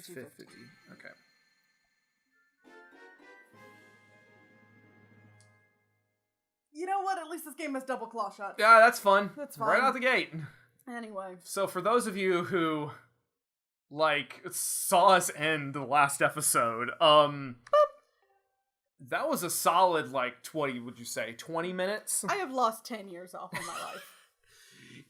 50. Okay. You know what? At least this game has double claw shots. Yeah, that's fun. That's fine. Right out the gate. Anyway. So for those of you who, like, saw us end the last episode, that was a solid, like, 20 minutes? I have lost 10 years off of my life.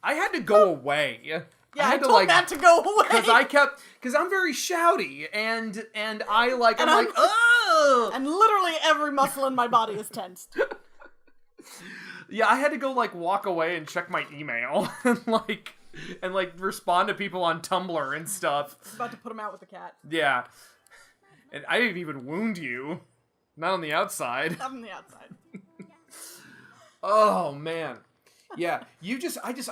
I had to go away. Yeah, I told Matt to go away. Because I'm very shouty, and I'm like, oh! And literally every muscle in my body is tensed. Yeah, I had to go, like, walk away and check my email, and respond to people on Tumblr and stuff. I was about to put him out with the cat. Yeah. And I didn't even wound you. Not on the outside. Not on the outside. Oh, man. Yeah,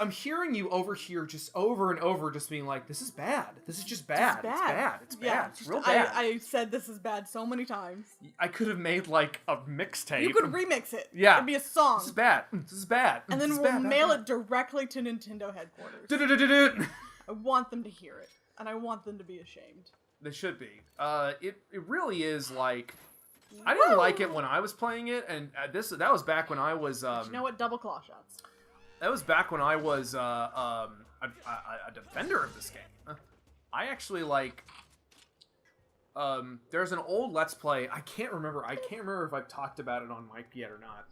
I'm hearing you over here just over and over just being like, this is bad. This is just bad. It's bad. It's bad. Yeah, it's real bad. I said this is bad so many times. I could have made, like, a mixtape. You could remix it. Yeah. It'd be a song. This is bad. This is bad. And then we'll mail it directly to Nintendo headquarters. I want them to hear it. And I want them to be ashamed. They should be. It really is, like... I didn't like it when I was playing it, and that was back when I was... But you know what? Double claw shots. That was back when I was a defender of this game. I actually, like... there's an old Let's Play. I can't remember if I've talked about it on mic yet or not.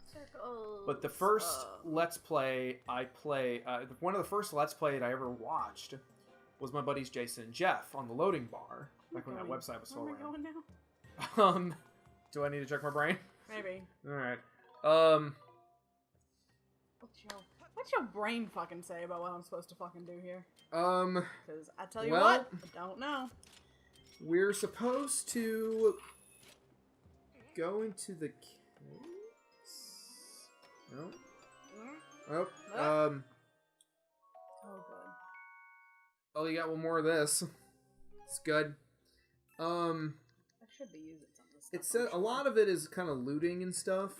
But the first Let's Play I play... one of the first Let's Play I ever watched was my buddies Jason and Jeff on the loading bar. Back when that website was still around. Where am I going now? Do I need to check my brain? Maybe. Alright. What's your brain fucking say about what I'm supposed to fucking do here? Because I tell you what, I don't know. We're supposed to go into the case. No. Oh. Oh, good. Oh, you got one more of this. It's good. I should be using some of this stuff. It said a lot of it is kind of looting and stuff.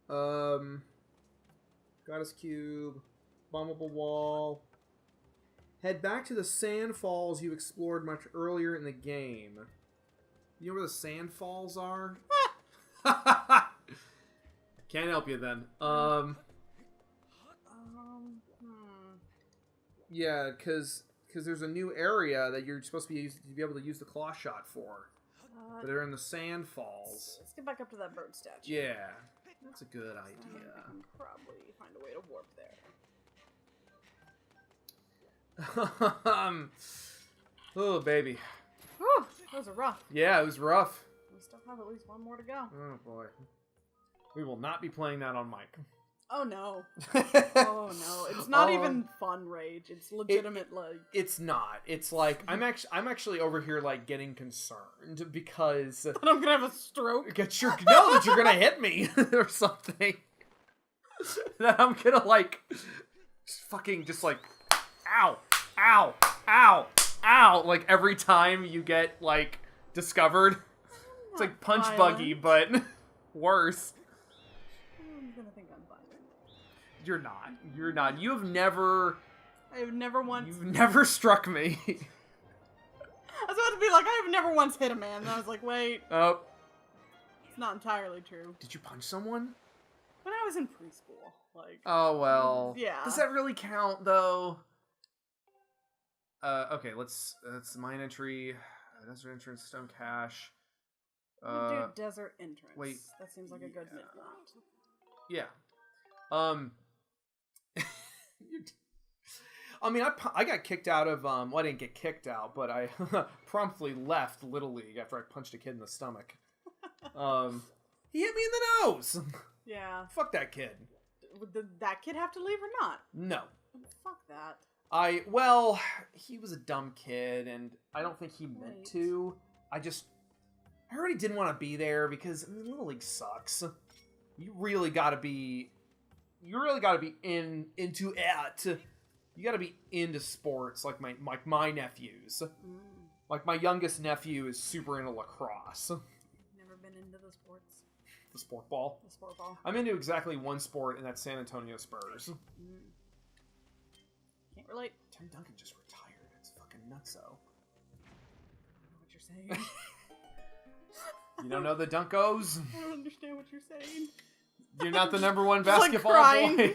No. Goddess Cube, Bombable Wall. Head back to the sand falls you explored much earlier in the game. You know where the sand falls are? Can't help you then. Yeah, because there's a new area that you're supposed to be able to use the claw shot for. But they're in the sand falls. Let's get back up to that bird statue. Yeah, that's a good idea. I can probably find a way to warp there. Oh, baby. Whew, those are rough. Yeah, it was rough. We still have at least one more to go. Oh, boy. We will not be playing that on mic. Oh, no. Oh, no. It's not even fun rage. It's legitimate, like... It's not. It's like, I'm actually over here, like, getting concerned because... That I'm gonna have a stroke? That you're gonna hit me or something. That I'm gonna, like, just like, ow, ow, ow, ow, like, every time you get, like, discovered. It's like Punch Buggy, but worse. I'm gonna think I'm violent. You're not. You're not. You have never... I've never once... You've never struck me. I was about to be like, I have never once hit a man, and I was like, wait. Oh. It's not entirely true. Did you punch someone? When I was in preschool, like... Oh, well. Yeah. Does that really count, though? Okay, let's mine entry, desert entrance, stone cache. Do desert entrance. Wait. That seems like a good midpoint. Yeah. I mean, I got kicked out of, well, I didn't get kicked out, but I promptly left Little League after I punched a kid in the stomach. He hit me in the nose! Yeah. Fuck that kid. Did that kid have to leave or not? No. Fuck that. Well, he was a dumb kid, and I don't think he meant to. I already didn't want to be there because, I mean, Little League sucks. You really gotta be into it. You gotta be into sports, like my nephews. Like, my youngest nephew is super into lacrosse. Never been into the sports. The sport ball? The sport ball. I'm into exactly one sport, and that's San Antonio Spurs. Can't relate. Tim Duncan just retired. It's fucking nutso. saying. You don't know the Dunkos? I don't understand what you're saying. You're not the number one Just, like, basketball crying. boy.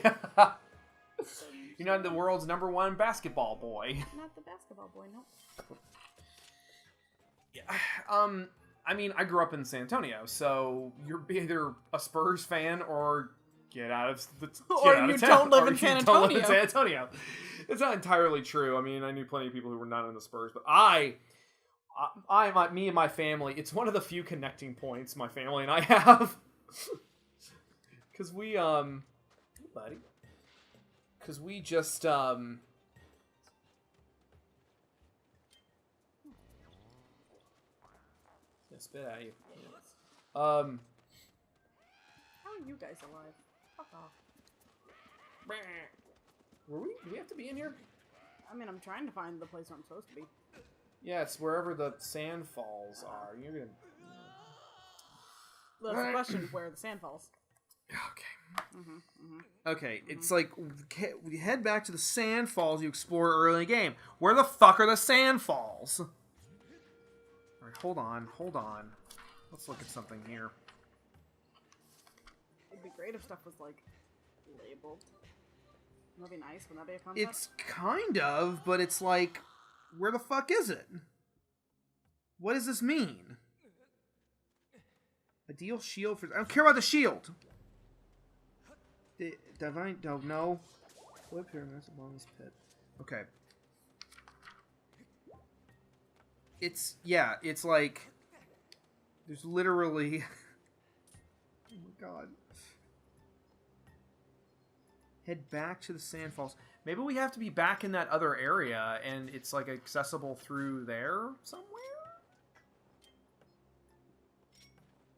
You're not the world's number one basketball boy. Not the basketball boy, no. Yeah. I mean, I grew up in San Antonio, so you're either a Spurs fan or get out of the Or out you of town, don't live or in you San don't live in Antonio. San Antonio. It's not entirely true. I mean, I knew plenty of people who were not in the Spurs, but me and my family, it's one of the few connecting points my family and I have. Because we, buddy. Because we just, spit at you. How are you guys alive? Fuck off. Do we have to be in here? I mean, I'm trying to find the place where I'm supposed to be. Yeah, it's wherever the sand falls are. You're gonna... That's the question, where the sand falls. Okay. Okay, it's like, we head back to the sand falls you explored early in the game. Where the fuck are the sand falls? Alright, hold on. Let's look at something here. It'd be great if stuff was, like, labeled. That'd be nice. Wouldn't that be a concept? It's kind of, but it's like, where the fuck is it? What does this mean? Ideal shield for... I don't care about the shield! Divine... No. Flip pyramids along this pit. Okay. It's... Yeah, it's like... There's literally... Oh my god. Head back to the sand falls. Maybe we have to be back in that other area, and it's like accessible through there somewhere?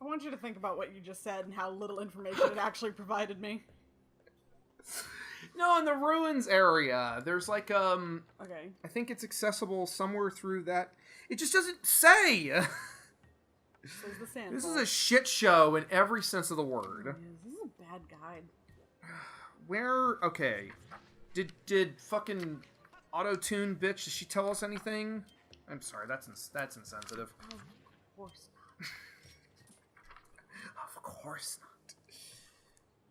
I want you to think about what you just said and how little information it actually provided me. No, in the ruins area. There's like, Okay. I think it's accessible somewhere through that. It just doesn't say! So is the sand This fall. is a shit show in every sense of the word. This is a bad guide. Where... Okay. Did fucking auto-tune bitch, did she tell us anything? I'm sorry, that's insensitive. Oh, of course not. Of course not.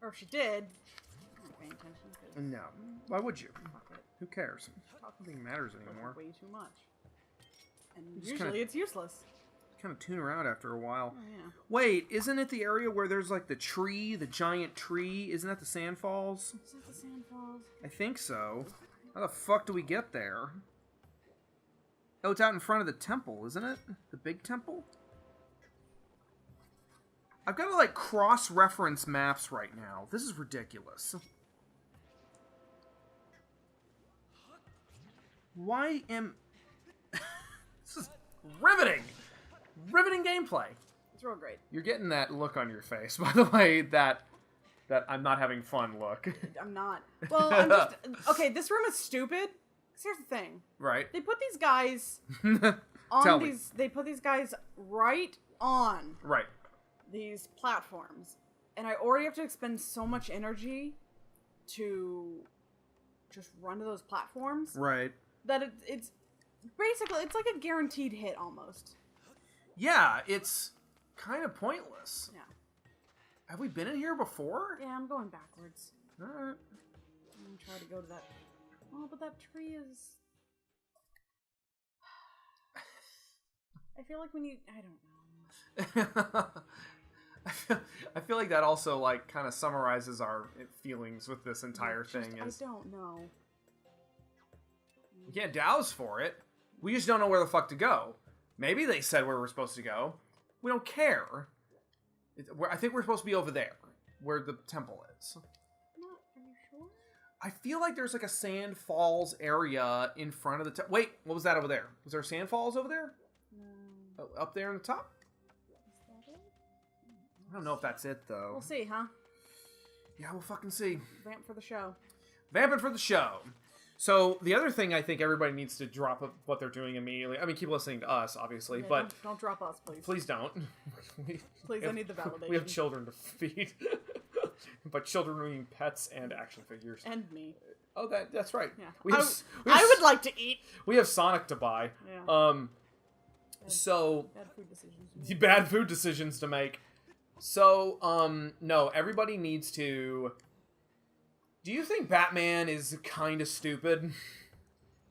Or if she did, I'm not paying attention. 'Cause No. Why would you? fuck it. Who cares? Nothing matters anymore. Way too much. And Just usually kinda- it's useless. Kind of tune around after a while. Oh, yeah. Wait, isn't it the area where there's like the tree, the giant tree? Isn't that the sand falls? Is that the sand falls? I think so. How the fuck do we get there? Oh, it's out in front of the temple, isn't it? The big temple? I've got to like cross-reference maps right now. This is ridiculous. Why am... This is riveting! Riveting gameplay. It's real great. You're getting that look on your face, by the way, that I'm not having fun look. I'm not. Well, I'm just... Okay, this room is stupid. 'Cause here's the thing. Right. They put these guys Tell on me. these... They put these guys right on Right. these platforms. And I already have to expend so much energy to just run to those platforms. Right. That it's... Basically, it's like a guaranteed hit, almost. Yeah, it's kind of pointless. Yeah. Have we been in here before? Yeah, I'm going backwards. Alright. I'm gonna try to go to that... Oh, but that tree is... I feel like when you... I don't know. I feel like that also like kind of summarizes our feelings with this entire thing. I Is don't know. we can't douse for it. We just don't know where the fuck to go. Maybe they said where we're supposed to go. We don't care. I think we're supposed to be over there, where the temple is. No, are you sure? I feel like there's like a sand falls area in front of the temple. Wait, what was that over there? Was there sand falls over there? No. Oh, up there in the top? Is that it? I don't know if that's it, though. We'll see, huh? Yeah, we'll fucking see. Vamp for the show. Vamping for the show. So, the other thing I think everybody needs to drop what they're doing immediately. I mean, keep listening to us, obviously, Yeah, but don't drop us, please. please don't. Please, I need the validation. We have children to feed. But children mean pets and action figures. And me. Oh, that's right. Yeah. We have, I would like to eat. we have Sonic to buy. Yeah. So Bad food decisions. bad food decisions to make. So, no, everybody needs to... Do you think Batman is kind of stupid?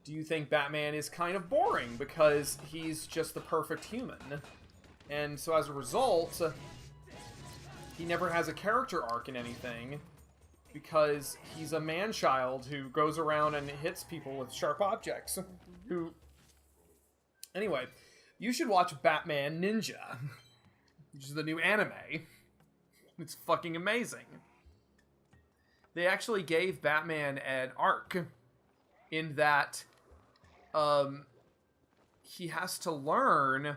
Do you think Batman is kind of boring because he's just the perfect human? And so as a result, he never has a character arc in anything because he's a man-child who goes around and hits people with sharp objects. Who... Anyway, you should watch Batman Ninja, which is the new anime. It's fucking amazing. They actually gave Batman an arc in that he has to learn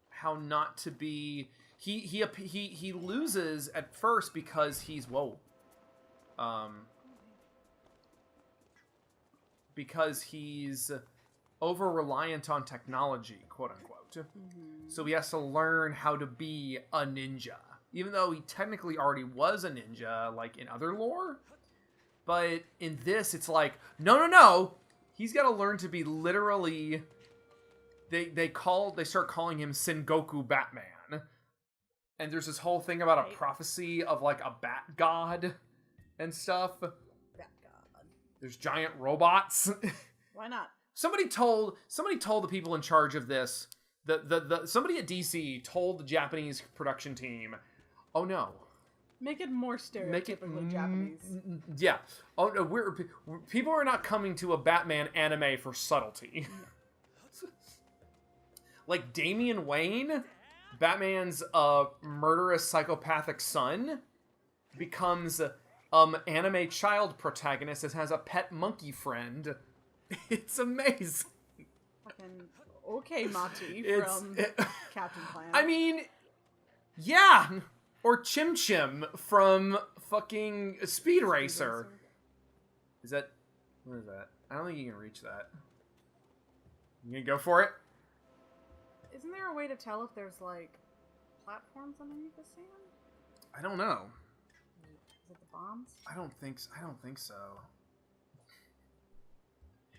how not to be... He loses at first because he's... because he's over-reliant on technology, quote-unquote. Mm-hmm. So he has to learn how to be a ninja. Even though he technically already was a ninja, like, in other lore. But in this, it's like, no. He's got to learn to be literally... They start calling him Sengoku Batman. And there's this whole thing about a prophecy of, like, a bat god and stuff. Bat god. There's giant robots. Why not? Somebody told the people in charge of this, somebody at DC told the Japanese production team, oh no. Make it more stereotypically Japanese. Yeah. Oh no, people are not coming to a Batman anime for subtlety. Like Damian Wayne, Batman's murderous psychopathic son, becomes anime child protagonist that has a pet monkey friend. It's amazing. Fucking okay, Mati from Captain Planet. I mean, yeah. Or Chim Chim from fucking Speed Racer. Is that... What is that? I don't think you can reach that. You gonna go for it? Isn't there a way to tell if there's, like, platforms underneath the sand? I don't know. Is it the bombs? I don't think so.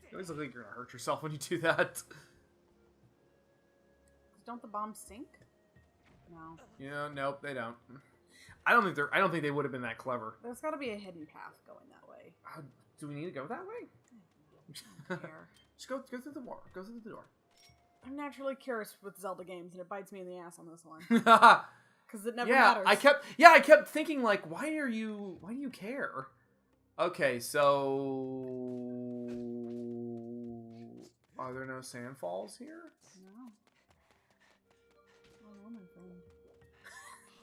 You always look like you're gonna hurt yourself when you do that. Don't the bombs sink? No. Yeah, nope, they don't. I don't think they would have been that clever. There's got to be a hidden path going that way. Do we need to go that way? I don't care. Just go through the door. Go through the door. I'm naturally curious with Zelda games, and it bites me in the ass on this one. Because it never matters. I kept thinking, like, why do you care? Okay, so... Are there no sandfalls here? No. Oh, my friend.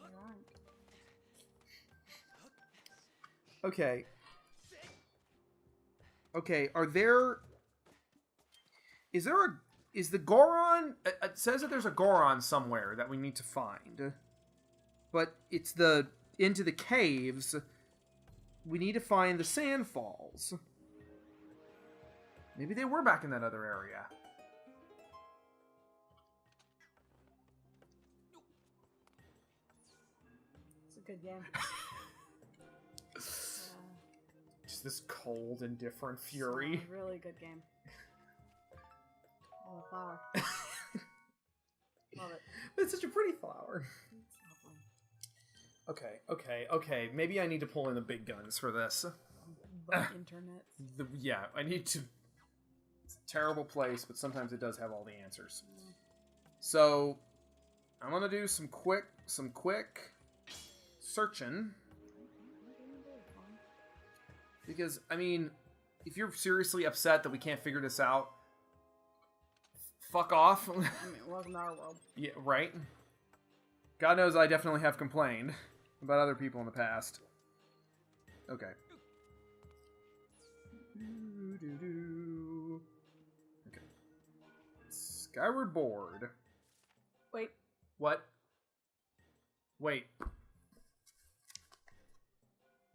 Alright. Okay. Okay, is the Goron... It says that there's a Goron somewhere that we need to find. But it's into the caves. We need to find the sandfalls. Maybe they were back in that other area. It's a good game. Just this cold, indifferent fury. It's a really good game. Oh, the flower. Love it. It's such a pretty flower. Okay. Maybe I need to pull in the big guns for this. The internet. Yeah, I need to... It's a terrible place, but sometimes it does have all the answers. So, I'm gonna do some quick searching. Because, I mean, if you're seriously upset that we can't figure this out, fuck off. I mean, welcome to our world. Yeah, right? God knows I definitely have complained about other people in the past. Okay. Okay. Skyward board. Wait. What? Wait.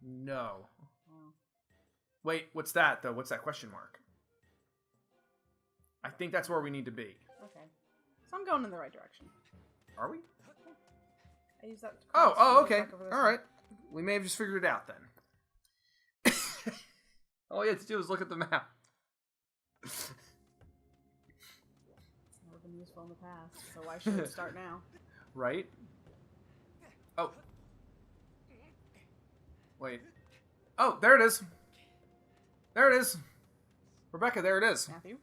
No. Oh. Wait, what's that, though? What's that question mark? I think that's where we need to be. Okay. So I'm going in the right direction. Are we? I use that. Oh, okay. Alright. We may have just figured it out, then. All you have to do is look at the map. It's never been useful in the past, so why should it start now? Right? Oh. Wait. Oh, there it is. There it is. Rebekah, there it is. Matthew?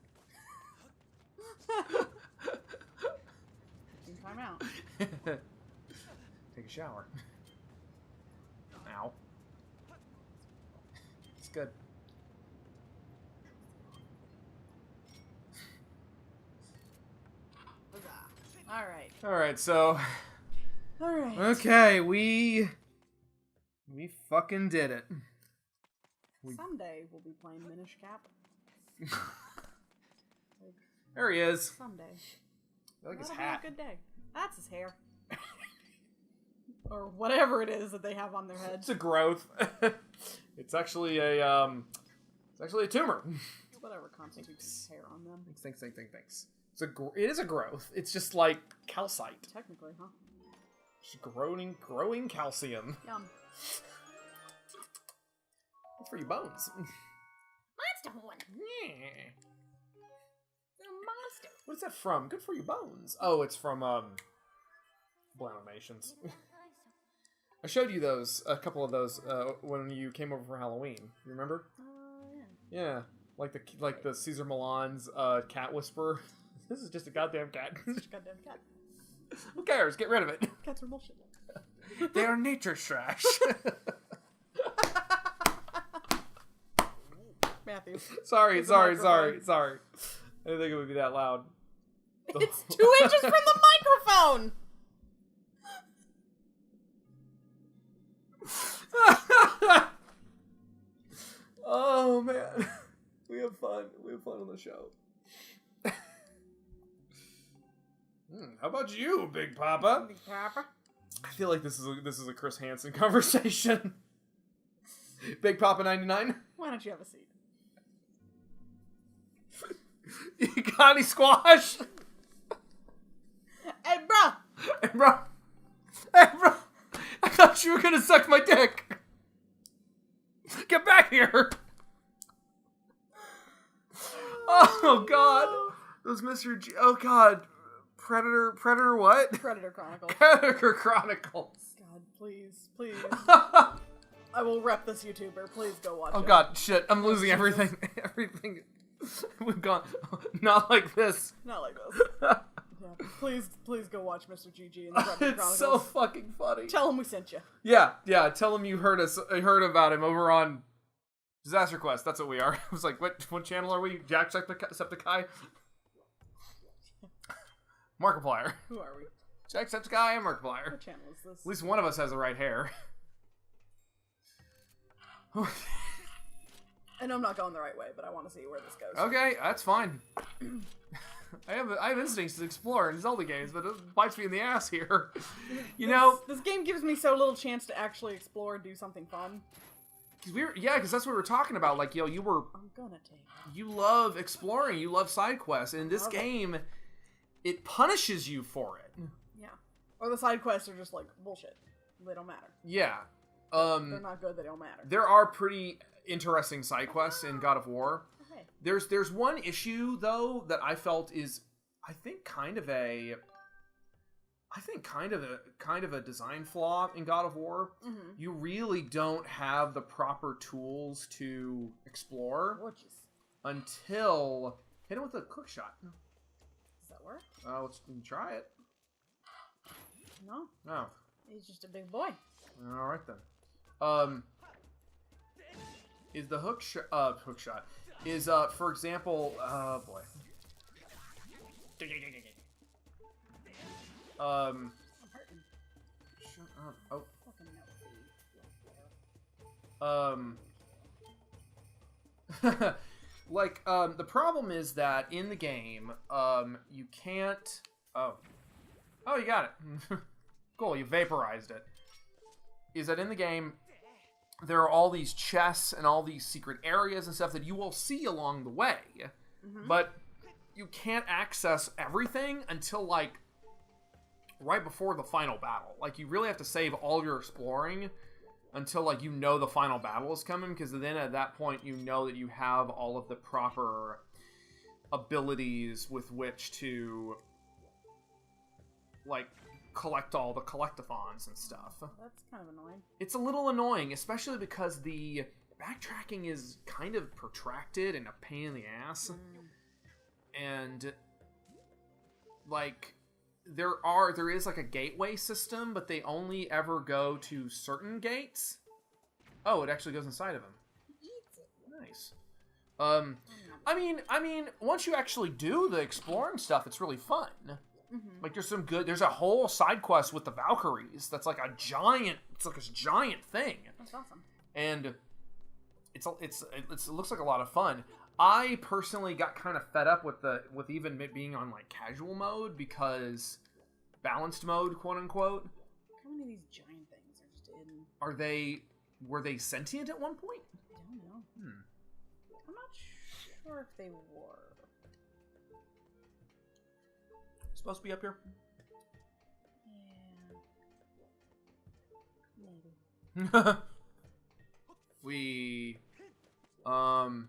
Time out. Take a shower. Ow. It's good. Alright. Alright, so... Alright. Okay, we fucking did it. Someday we'll be playing Minish Cap. There he is. Someday. I like his That'll hat. be a good day. That's his hair. Or whatever it is that they have on their head. It's a growth. It's actually a tumor. Whatever constitutes hair on them. Thanks. It is a growth. It's just like calcite. Technically, huh? Just growing calcium. Yum. Good for your bones. Monster horn. Yeah. They're a monster. What is that from? Good for your bones. Oh, it's from Blanimations. I showed you a couple of those when you came over for Halloween. You remember? Yeah. Yeah, like the Caesar Milan's cat whisperer. This is just a goddamn cat. Just a goddamn cat. Who cares? Get rid of it. Cats are bullshit. They are nature trash. Matthew. Sorry. It's a microphone. I didn't think it would be that loud. It's 2 inches from the microphone! Oh man, we have fun. We have fun on the show. How about you, Big Papa? Big Papa? I feel like this is a Chris Hansen conversation. Big Papa 99. Why don't you have a seat? You got any squash? Hey, bro! Hey, bro. Hey, bro. I thought you were gonna suck my dick. Get back here. Oh, God. Those Mr. G... Oh, God. Predator what? Predator Chronicles. Predator Chronicles. God, please. I will rep this YouTuber. Please go watch it. Oh, God. Shit. I'm losing everything. Everything. We've gone... Not like this. Not like this. Yeah, please go watch Mr. GG and the Predator Chronicles. It's so fucking funny. Tell him we sent you. Yeah. Tell him you heard about him over on Disaster Quest. That's what we are. I was like, what channel are we? Jacksepticeye? Markiplier. Who are we? Jacksepticeye and Markiplier. What channel is this? At least one of us has the right hair. I know I'm not going the right way, but I want to see where this goes. Okay, that's fine. I have instincts to explore in Zelda games, but it bites me in the ass here. This game gives me so little chance to actually explore and do something fun. Because that's what we were talking about. Like, I'm gonna take it. You love exploring. You love side quests. And in this game, it punishes you for it. Yeah. Or the side quests are just like bullshit. They don't matter. Yeah. They're not good. They don't matter. There are pretty interesting side quests in God of War. Okay. There's one issue though that I felt is, I think kind of a design flaw in God of War. Mm-hmm. You really don't have the proper tools to explore until hit it with a quick shot. Does that work? Let's try it. No. Oh. He's just a big boy. All right then. Is the hook shot is for example, boy. I'm hurting. Shut up. Oh. Fucking the problem is that in the game, you can't. Oh, you got it. Cool, you vaporized it. Is that in the game? There are all these chests and all these secret areas and stuff that you will see along the way, but you can't access everything until like right before the final battle. Like, you really have to save all your exploring until like the final battle is coming, because then at that point you know that you have all of the proper abilities with which to like, collect all the collectathons and stuff. That's kind of annoying. It's a little annoying, especially because the backtracking is kind of protracted and a pain in the ass. And, like, there is, like, a gateway system, but they only ever go to certain gates. Oh, it actually goes inside of him. Nice. I mean, once you actually do the exploring stuff, it's really fun. Like, there's a whole side quest with the Valkyries that's like it's like this giant thing. That's awesome. And it looks like a lot of fun. I personally got kind of fed up with even it being on like casual mode, because balanced mode, quote unquote. How many of these giant things are just in? Were they sentient at one point? I don't know. I'm not sure if they were. Supposed to be up here? Yeah. Maybe. We Gotta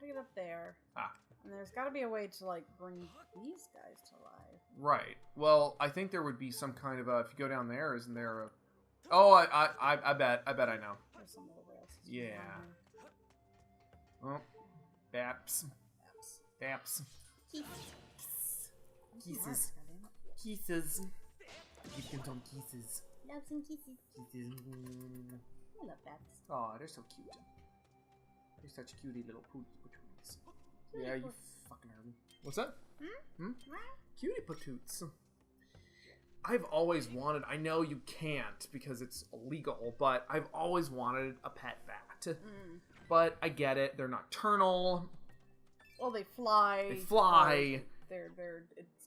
get up there. Ah. And there's gotta be a way to, like, bring these guys to life. Right. Well, I think there would be some kind of if you go down there, isn't there a... Oh, I bet I know. There's some little rails. Yeah. Oh. Baps. Kisses. Kisses. Give them some kisses. Love some kisses. Kisses. I love bats. Oh, they're so cute. They're such cutie little patoots. Yeah, you fucking heard me. What's that? Cutie patoots. I've always wanted, I know you can't because it's illegal, but I've always wanted a pet bat. But I get it, they're nocturnal. Well, they fly. It's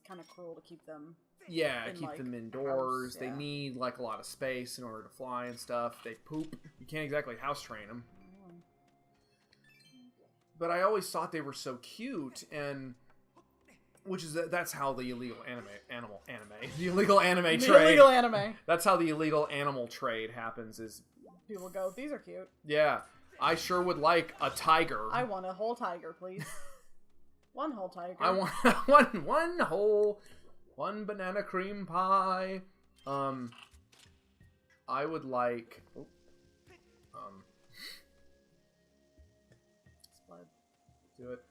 kind of cruel to keep them. Yeah, keep them indoors. House, They need like a lot of space in order to fly and stuff. They poop. You can't exactly house train them. But I always thought they were so cute, and that's how the illegal the illegal anime trade. The illegal anime. That's how the illegal animal trade happens. Is people go, these are cute. Yeah, I sure would like a tiger. I want a whole tiger, please. One whole tiger. I want one banana cream pie. I would like. Do it.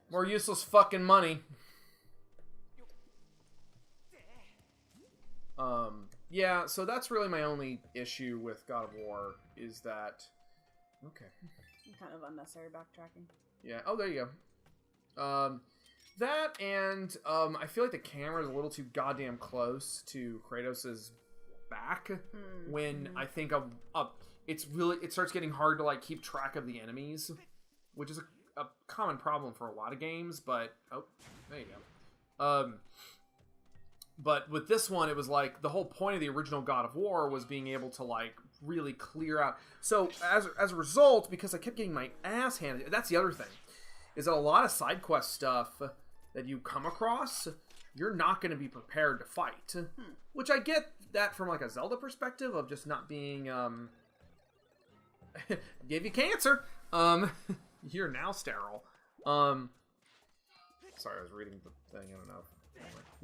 More useless fucking money. Yeah, so that's really my only issue with God of War, is that... Okay. Kind of unnecessary backtracking. Yeah, oh, there you go. That, and I feel like the camera is a little too goddamn close to Kratos' back, when I think it starts getting hard to like keep track of the enemies, which is a common problem for a lot of games, but there you go. But with this one, it was like the whole point of the original God of War was being able to like really clear out. So as a result, because I kept getting my ass handed, that's the other thing, is that a lot of side quest stuff that you come across, you're not going to be prepared to fight. Which I get that from like a Zelda perspective of just not being gave you cancer. You're now sterile. Sorry, I was reading the thing. I don't know.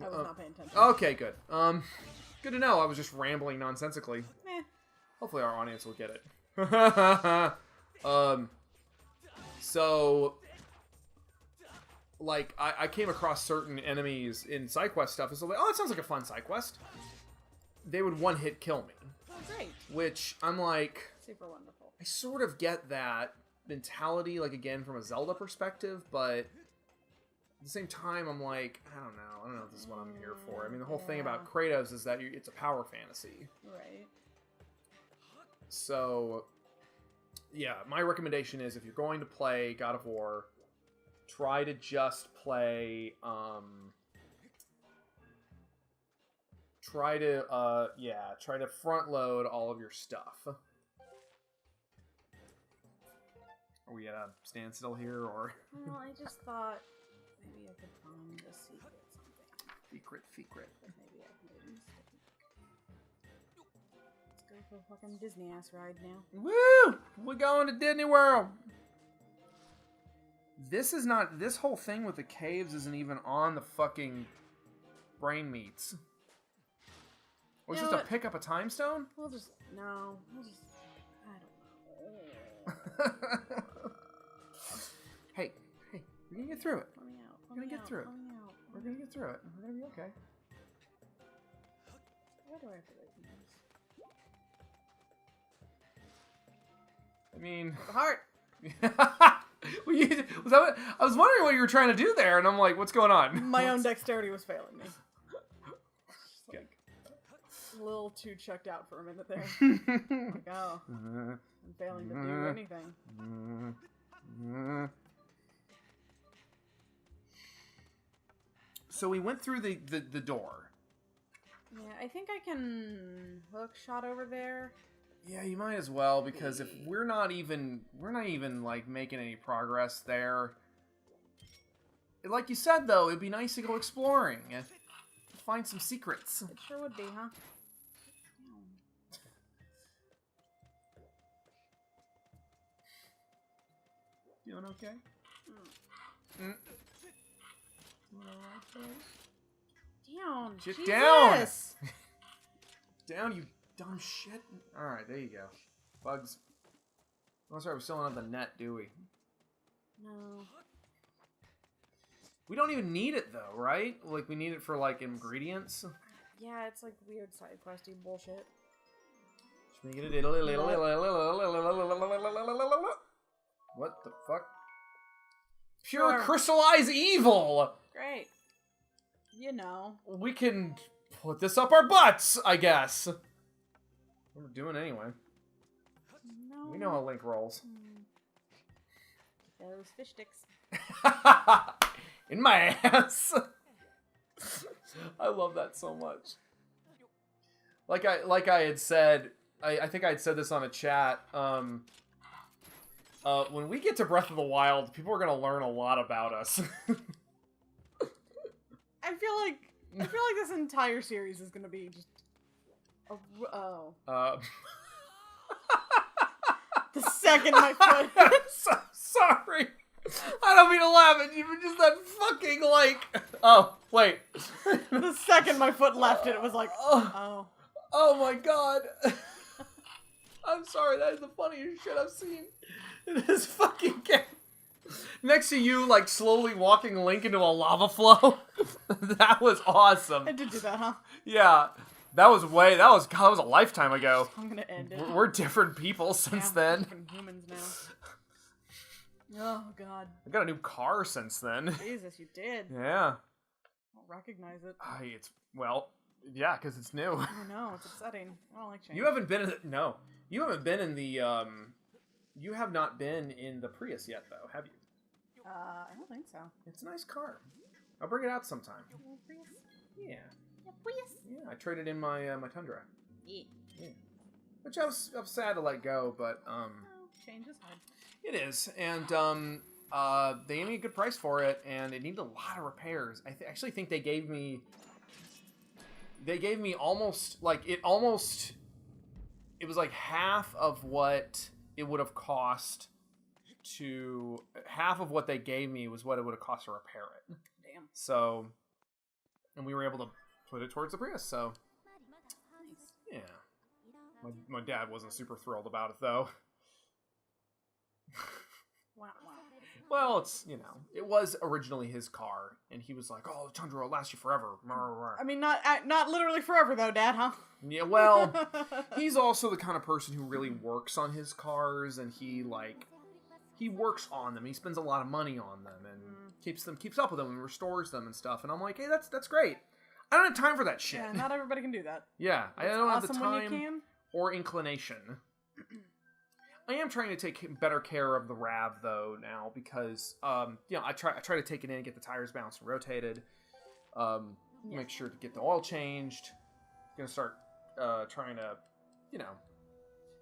I was not paying attention. Okay, good. Good to know. I was just rambling nonsensically. Hopefully our audience will get it. So, like, I came across certain enemies in side quest stuff, and so like, oh, that sounds like a fun side quest. They would one-hit kill me. Oh, great. Which, I'm like... Super wonderful. I sort of get that mentality, like, again, from a Zelda perspective, but at the same time, I'm like, I don't know if this is what I'm here for. I mean, the whole thing about Kratos is that it's a power fantasy. Right. So, yeah, my recommendation is if you're going to play God of War, try to just play, try to front load all of your stuff. Are we at a standstill here, or? Well, I just thought maybe I could find a secret something. Secret. Maybe I can do this. Let's go for a fucking Disney ass ride now. Woo! We're going to Disney World! This is not... This whole thing with the caves isn't even on the fucking brain meats. Was this to pick up a time stone? We'll just... No. We'll just... I don't know. Hey, we're gonna get through it. Let me out. We're gonna get through it. We're gonna get through it. We're gonna be okay. Where do I have to wait for this? I mean... The heart! Was that what, I was wondering what you were trying to do there, and I'm like, what's going on? My own dexterity was failing me. Like, a little too checked out for a minute there. Like, oh, I'm failing to do anything. So we went through the door. Yeah, I think I can hook shot over there. Yeah, you might as well, because if we're not even like making any progress there. Like you said though, it'd be nice to go exploring. Find some secrets. It sure would be, huh? Doing okay? Mm. Down. Shit Jesus. down! Down, you dumb shit. Alright, there you go. Bugs. Oh, sorry, we still don't have the net, do we? No. We don't even need it, though, right? Like, we need it for, like, ingredients? Yeah, it's like weird side questy bullshit. What the fuck? Pure Sure. crystallized evil! Great. You know. We can put this up our butts, I guess. What we're doing anyway. No. We know how Link rolls. Those fish sticks. In my ass. I love that so much. Like I had said, I think I had said this on a chat. When we get to Breath of the Wild, people are gonna learn a lot about us. I feel like this entire series is gonna be just. The second my foot. So sorry. I don't mean to laugh at you, but just that fucking like. Oh wait. The second my foot left it was like, oh. Oh my god. I'm sorry. That is the funniest shit I've seen in this fucking game. Next to you, like, slowly walking Link into a lava flow. That was awesome. I did do that, huh? Yeah. That was a lifetime ago. I'm gonna end it. We're different people since then. Different humans now. Oh, God. I got a new car since then. Jesus, you did. Yeah. I don't recognize it. Yeah, because it's new. I know, it's upsetting. I don't like change. You haven't been in you have not been in the Prius yet, though, have you? I don't think so. It's a nice car. I'll bring it out sometime. Prius? Yeah. Prius? Yeah, I traded in my Tundra. Yeah. Which I was sad to let go, but Change is hard. it is, and they gave me a good price for it, and it needed a lot of repairs. I actually think they gave me almost it was like half of what it would have cost half of what they gave me was what it would have cost to repair it. Damn. So, and we were able to put it towards the Prius, so. Nice. Yeah. My dad wasn't super thrilled about it, though. Wow. Well, it's, it was originally his car, and he was like, oh, the Tundra will last you forever. I mean, not literally forever, though, Dad, huh? Yeah, well, he's also the kind of person who really works on his cars, and he works on them. He spends a lot of money on them, and keeps up with them, and restores them and stuff. And I'm like, hey, that's great. I don't have time for that shit. Yeah, not everybody can do that. Yeah, I don't have the time when you can. or inclination. I am trying to take better care of the RAV though now because I try to take it in and get the tires bounced and rotated. Make sure to get the oil changed. Gonna start trying to,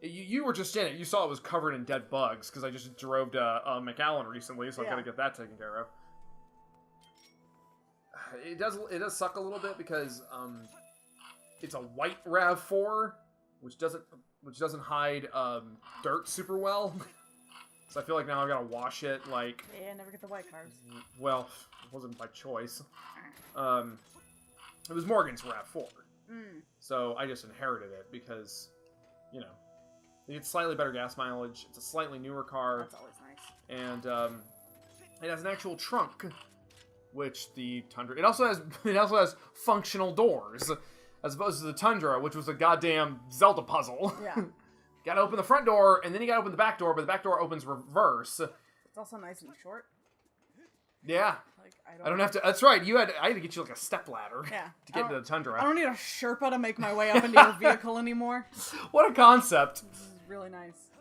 you were just in it. You saw it was covered in dead bugs because I just drove to McAllen recently, so I'm gonna get that taken care of. It does suck a little bit because it's a white RAV4, which doesn't hide dirt super well. So I feel like now I've got to wash it, like... Yeah, never get the white cards. Well, it wasn't by choice. It was Morgan's RAV4. So I just inherited it because, you know, it gets slightly better gas mileage. It's a slightly newer car. That's always nice. And it has an actual trunk, which the Tundra... It also has functional doors, as opposed to the Tundra, which was a goddamn Zelda puzzle. Yeah. Gotta open the front door, and then you gotta open the back door, but the back door opens reverse. It's also nice and short. Yeah. Like, I don't have to... That's right, I had to get you like a step ladder to get into the Tundra. I don't need a Sherpa to make my way up into your vehicle anymore. What a concept. This is really nice.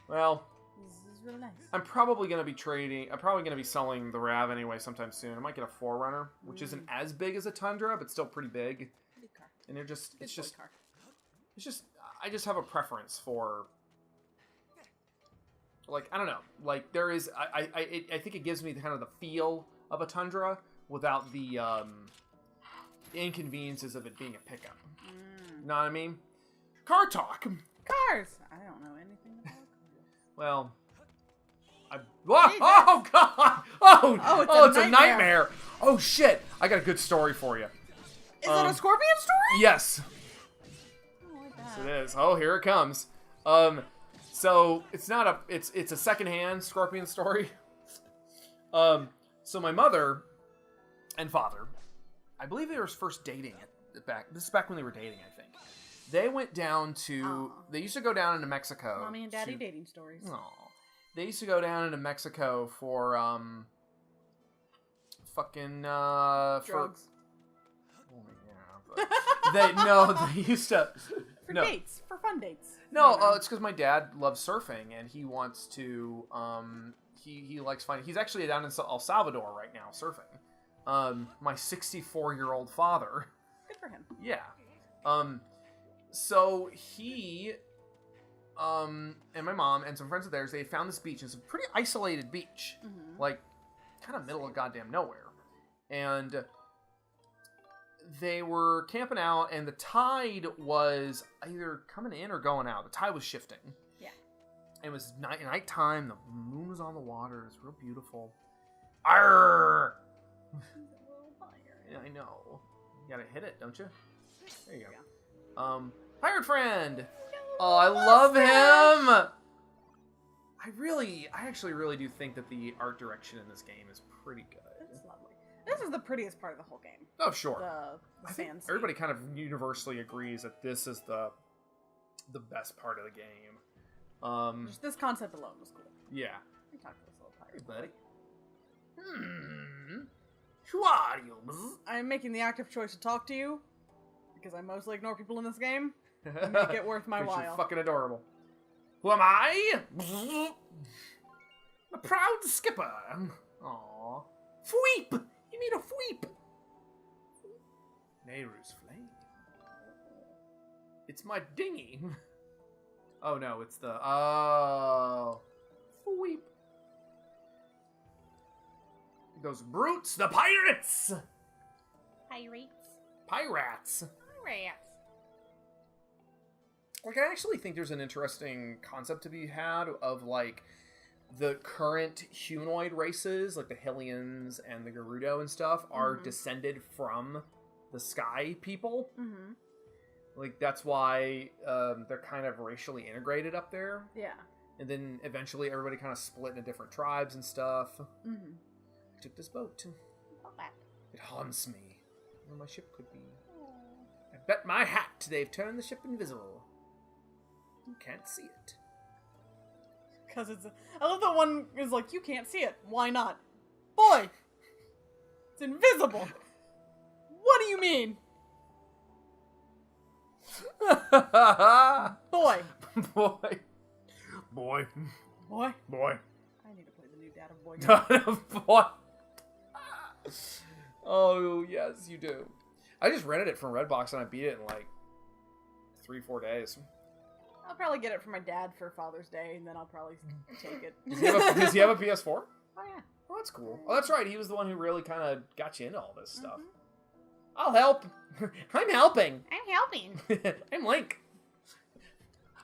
Well... This is really nice. I'm probably going to be selling the RAV anyway sometime soon. I might get a 4Runner, which isn't as big as a Tundra, but still pretty big. Big car. And I just have a preference for, like, I don't know, like, there is, I think it gives me kind of the feel of a Tundra without the inconveniences of it being a pickup. Know what I mean? Car talk. Cars. I don't know anything about cars. Well, oh god! Oh, it's a nightmare. Oh shit! I got a good story for you. Is it a Scorpion story? Yes. Oh, like that. Yes, it is. Oh, here it comes. So it's a secondhand Scorpion story. So my mother and father, I believe they were first dating this is back when they were dating, I think. They went down to, they used to go down into Mexico. Mommy and daddy dating stories. Aw. They used to go down into Mexico for, drugs. They used to... For dates. For fun dates. No, it's because my dad loves surfing, and he wants to, he likes finding... He's actually down in El Salvador right now, surfing. My 64-year-old father. Good for him. Yeah. So he... and my mom and some friends of theirs, they found this beach. It's a pretty isolated beach. Mm-hmm. Like, kind of middle of goddamn nowhere. And they were camping out, and the tide was either coming in or going out. The tide was shifting. Yeah. It was nighttime. The moon was on the water. It was real beautiful. Arrgh! Yeah, I know. You gotta hit it, don't you? There you go. Yeah. Pirate friend! Oh, I love him! I actually really do think that the art direction in this game is pretty good. It's lovely. This is the prettiest part of the whole game. Oh, sure. The sand sea. Everybody kind of universally agrees that this is the best part of the game. Just this concept alone was cool. Yeah. We talked to this little pirate. Hey, buddy. Who are you? I'm making the active choice to talk to you because I mostly ignore people in this game. Make it worth my while. You're fucking adorable. Who am I? The proud skipper. Aww. Fweep! You made a fweep! Nehru's flame. It's my dinghy. Oh no, it's the... Oh. Fweep. Those brutes, the pirates! Pirates. Like, I actually think there's an interesting concept to be had of, like, the current humanoid races, like the Hylians and the Gerudo and stuff, are descended from the Sky people. Mm-hmm. Like, that's why they're kind of racially integrated up there. Yeah. And then eventually everybody kind of split into different tribes and stuff. Mm-hmm. I took this boat. Okay. It haunts me. Where my ship could be. I bet my hat they've turned the ship invisible. You can't see it. Because I love that one is like, you can't see it. Why not? Boy! It's invisible! What do you mean? Boy! Boy. Boy. Boy? Boy. I need to play the new Dad of Boy game. Boy. Oh, yes, you do. I just rented it from Redbox and I beat it in like 3-4 days. I'll probably get it for my dad for Father's Day, and then I'll probably take it. Does he have a PS4? Oh, yeah. Oh, that's cool. Oh, that's right. He was the one who really kind of got you into all this stuff. I'll help. I'm helping. I'm helping. I'm Link.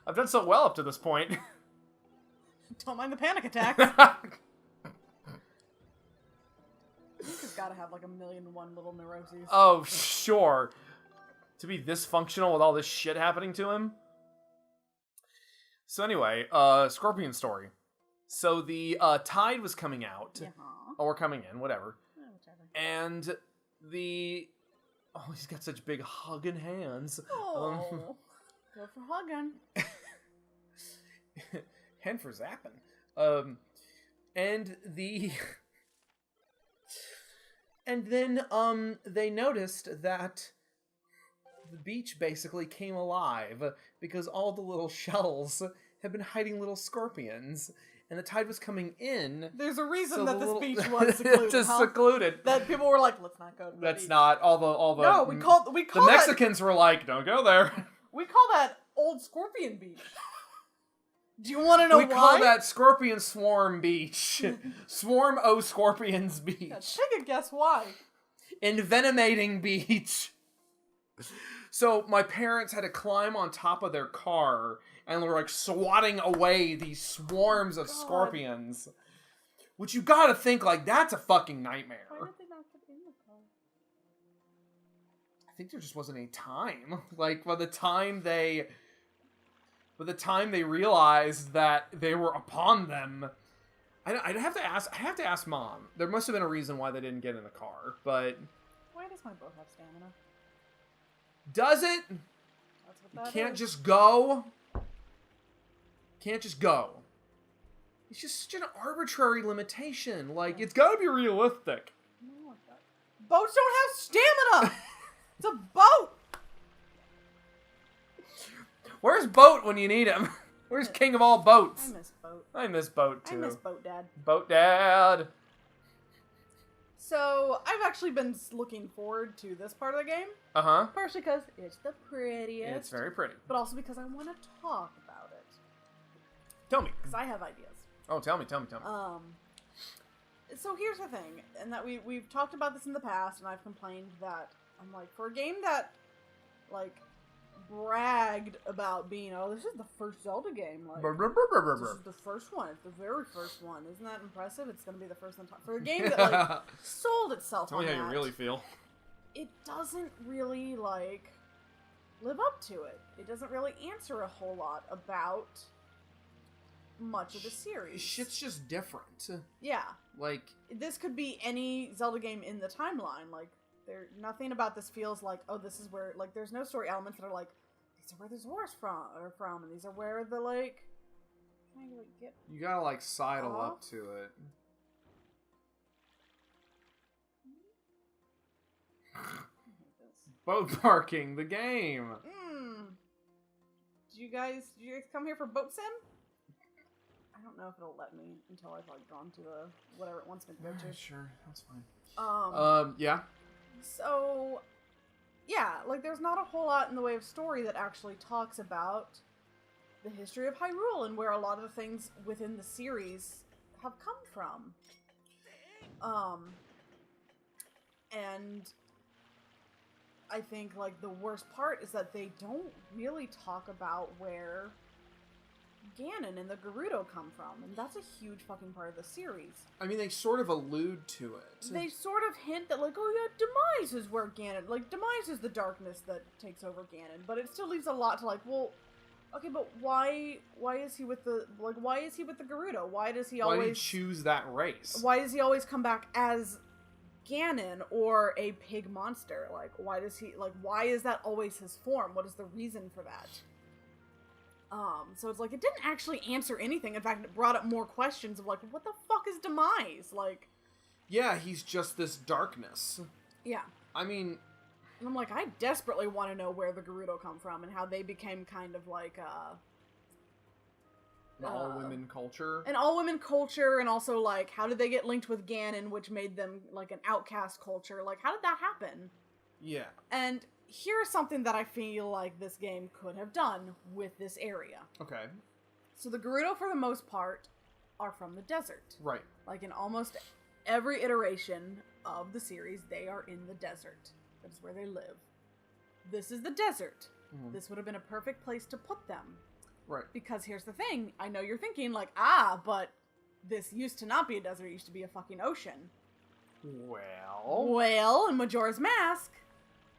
I've done so well up to this point. Don't mind the panic attacks. He's gotta have like 1,000,001 little neuroses. Oh, sure. To be this functional with all this shit happening to him. So anyway, Scorpion story. So the tide was coming out. Or coming in, whatever. Whichever. And the... Oh, he's got such big hugging hands. Oh, go for hugging. And for zapping. And the... And then, they noticed that the beach basically came alive because all the little shells had been hiding little scorpions, and the tide was coming in. There's a reason so that the this beach was secluded. Just huh? secluded. That people were like, let's not go to the That's beach. not all the. No, we call the that, Mexicans were like, don't go there. We call that Old Scorpion Beach. Do you want to know why? We call that Scorpion Swarm Beach. Swarm O Scorpions Beach. Yeah, take a guess why. Envenomating Beach. So my parents had to climb on top of their car and were like swatting away these swarms of scorpions. Which you gotta think like that's a fucking nightmare. Why did they not get in the car? I think there just wasn't any time. Like by the time they realized that they were upon them, I'd have to ask Mom. There must have been a reason why they didn't get in the car, but Why does my boat have stamina? does it? That's what that Can't is. just go. Can't just go. It's just such an arbitrary limitation. Like, it's gotta be realistic. I don't like that. Boats don't have stamina! It's a boat! Where's Boat when you need him? Where's King of all boats? I miss boat. I miss Boat, too. I miss boat, Dad. Boat Dad. So, I've actually been looking forward to this part of the game. Uh-huh. Partially because it's the prettiest. It's very pretty. But also because I want to talk about it. Tell me. Because I have ideas. Oh, tell me. So here's the thing, and that we've talked about this in the past, and I've complained that, I'm like, for a game that, like, bragged about being, oh, this is the first Zelda game, like, this is the first one, it's the very first one, isn't that impressive? It's gonna be the first one, for a game that, like, sold itself Tell on me that, how you really feel. it doesn't really, like, live up to it. It doesn't really answer a whole lot about much of the series. Shit's just different. Yeah. Like, This could be any Zelda game in the timeline. Like, nothing about this feels like, oh, this is where, like, there's no story elements that are like, these are where the Zoras are from, and these are where the, like, trying to, like, get... you gotta, like, sidle off. up to it. Boat parking, the game. Did you guys come here for boat sim? I don't know if it'll let me until I've, like, gone to the whatever it wants me to go to. Sure, that's fine. Yeah. So, yeah, like, there's not a whole lot in the way of story that actually talks about the history of Hyrule and where a lot of the things within the series have come from. And I think, like, the worst part is that they don't really talk about where Ganon and the Gerudo come from, and that's a huge fucking part of the series. I mean, they sort of allude to it. They sort of hint that, like, oh yeah, Demise is where Ganon, like, Demise is the darkness that takes over Ganon, but it still leaves a lot to, like, well, okay, but why is he with the, like, why is he with the Gerudo? Why does he always... Why did he choose that race? Why does he always come back as Ganon or a pig monster? Like, why does he, like, why is that always his form? What is the reason for that? So it's like, it didn't actually answer anything. In fact, it brought up more questions of, like, what the fuck is Demise? Like... Yeah, he's just this darkness. Yeah. I mean... And I'm like, I desperately want to know where the Gerudo come from and how they became kind of like, an all-women culture. An all-women culture, and also, like, how did they get linked with Ganon, which made them, like, an outcast culture? Like, how did that happen? Yeah. And here's something that I feel like this game could have done with this area. Okay. So the Gerudo, for the most part, are from the desert. Right. Like, in almost every iteration of the series, they are in the desert. That is where they live. This is the desert. Mm-hmm. This would have been a perfect place to put them. Right. Because here's the thing. I know you're thinking, like, but this used to not be a desert. It used to be a fucking ocean. Well, in Majora's Mask,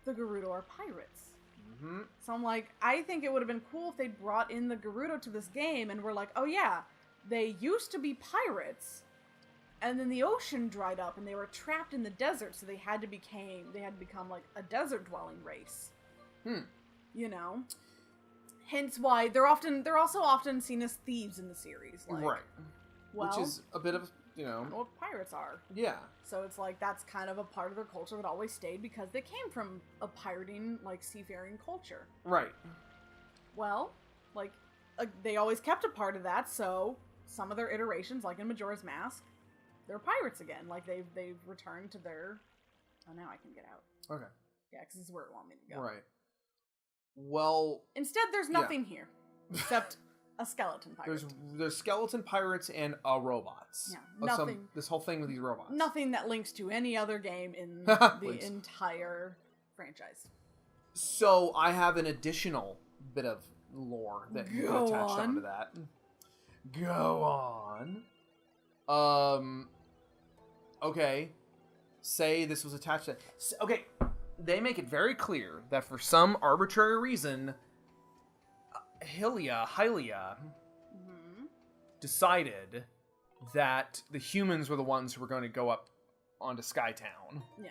the Gerudo are pirates. Mm-hmm. So I'm like, I think it would have been cool if they brought in the Gerudo to this game and were like, oh yeah, they used to be pirates, and then the ocean dried up and they were trapped in the desert, so they had to become like a desert-dwelling race. You know? Hence why they're also often seen as thieves in the series. Like, right. Well, which is a bit of, what pirates are. Yeah. So it's like, that's kind of a part of their culture that always stayed because they came from a pirating, like, seafaring culture. Right. Well, like they always kept a part of that, so some of their iterations, like in Majora's Mask, they're pirates again. Like, they've returned to their... Oh, now I can get out. Okay. Yeah, because this is where it wanted me to go. Right. Well... Instead, there's nothing here. Except... a skeleton pirate. There's skeleton pirates and robots. Yeah, nothing. This whole thing with these robots. Nothing that links to any other game in the entire franchise. So I have an additional bit of lore that you can attach onto that. Go on. Okay. Say this was attached to... Okay. They make it very clear that for some arbitrary reason... Hylia decided that the humans were the ones who were going to go up onto Skytown. Yeah.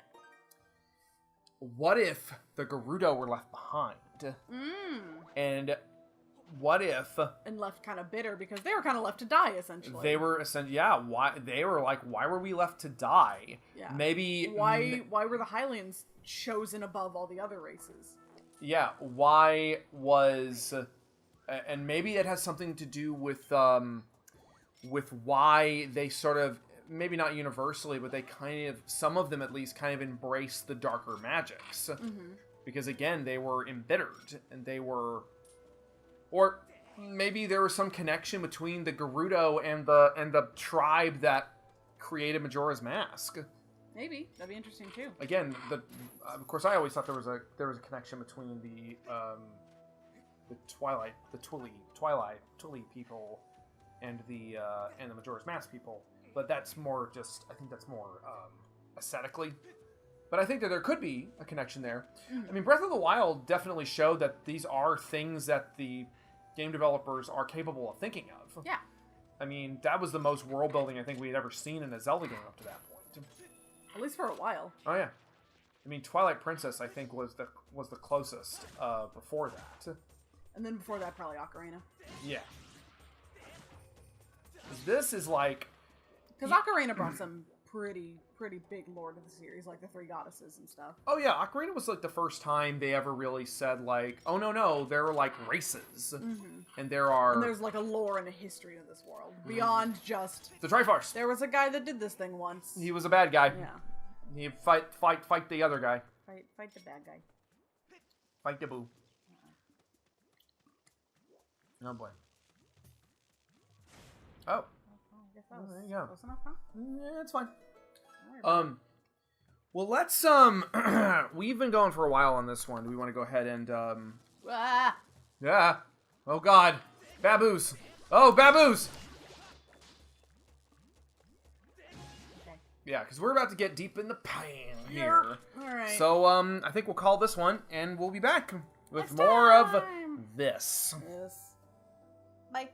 What if the Gerudo were left behind? And what if... And left kind of bitter because they were kind of left to die, essentially. They were essentially... Yeah, why were we left to die? Yeah. Maybe... Why were the Hylians chosen above all the other races? Yeah, why was... And maybe it has something to do with why they sort of, maybe not universally, but they kind of, some of them at least, kind of embrace the darker magics. Because again, they were embittered, and they were, or maybe there was some connection between the Gerudo and the tribe that created Majora's Mask. Maybe that'd be interesting too. Again, of course, I always thought there was a connection between the Twili people and the Majora's Mask people, but that's more just, I think that's more aesthetically. But I think that there could be a connection there. I mean, Breath of the Wild definitely showed that these are things that the game developers are capable of thinking of. Yeah. I mean, that was the most world building I think we had ever seen in a Zelda game up to that point. At least for a while. Oh yeah. I mean, Twilight Princess I think was the closest before that. And then before that, probably Ocarina. Yeah. This is like... Because Ocarina brought some pretty big lore to the series, like the three goddesses and stuff. Oh yeah, Ocarina was like the first time they ever really said like, oh no, there are like races. And there's like a lore and a history to this world. Beyond just... The Triforce! There was a guy that did this thing once. He was a bad guy. Yeah. He fight the other guy. Fight the bad guy. Fight the boo. Oh boy. Oh. I guess that was there you go. close enough, huh? Yeah, it's fine. Well, let's we've been going for a while on this one. Do we want to go ahead and Yeah. Oh god. Baboos. Oh, baboos. Okay. Yeah, because we're about to get deep in the pan here. All right. So I think we'll call this one, and we'll be back with more of this. Bye.